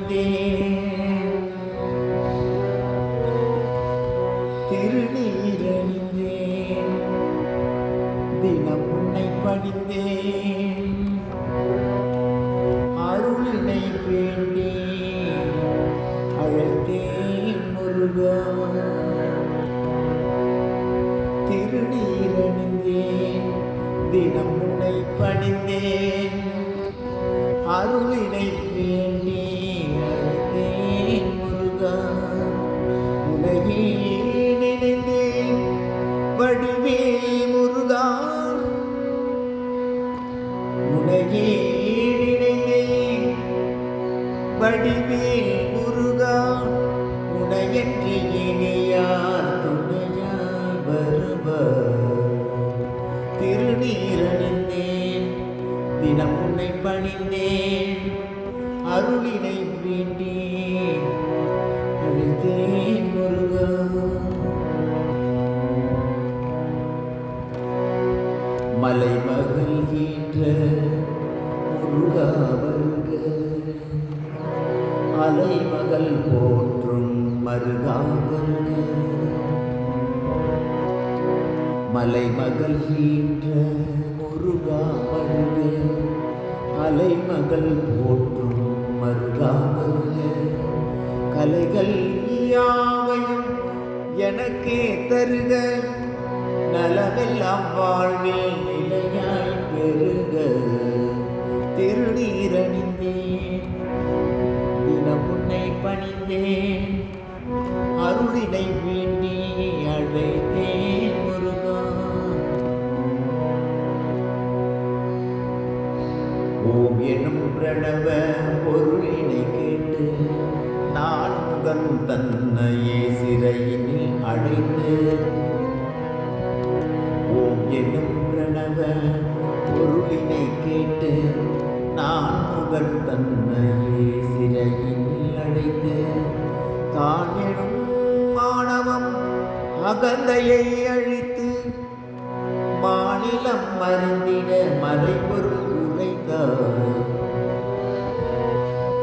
பணிந்தேன், திருநீரணிந்தேன், தினம் உன்னை பணிந்தேன், அருளினை வேண்டி அழைத்தேன் முருகா. திருநீரணிந்தேன், தினம் உன்னை பணிந்தேன், அருளினை வேண்டி அழைத்தேன் முருகா. உலகே நினைந்தேன் வடிவேல் முருகா, உலகே நினைந்தேன் வடிவேல் முருகா. உனையன்றி இனியார் துணையாய் வருவார். திருநீரணிந்தேன், தினம் உன்னை பணிந்தேன், அருளினை வேண்டி அழைத்தேன் முருகா. மலைமகள் ஈன்ற முருகா வருக, அலைமகள் போற்றும் மருகா வருக. மலைமகள் ஈன்ற முருகா வருக, அலைமகள் போற்றும் மருகா வருக. கலைகள் யாவையும் எனக்கே தருக, நலமெல்லாம் வாழ்வில் நிலையாய் பெருக. திருநீரணிந்தேன், தினம் உன்னை பணிந்தேன், அருளினை வேண்டி அழைத்தேன் முருகா. ஓம் எனும் பிரணவ பொருளினை கேட்டு நான் முகன் தன்னையே சிறையினில் அழைத்து. ஓம் எனும் பிரணவ பொருளினை கேட்டு நான் முகன் தன்னையே சிறையினில் அழைத்து. தான் எனும் மாணவம் அகந்தையை அழித்து, மாநிலம் மருந்திட மறைபொருள் உரைத்தார்.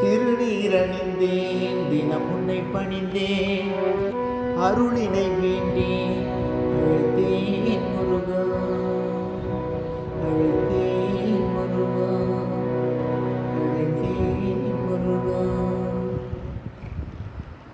திருநீரணிந்தேன், தினம் உன்னை பணிந்தேன், அருளினை வேண்டி அழைத்தேன் முருகா.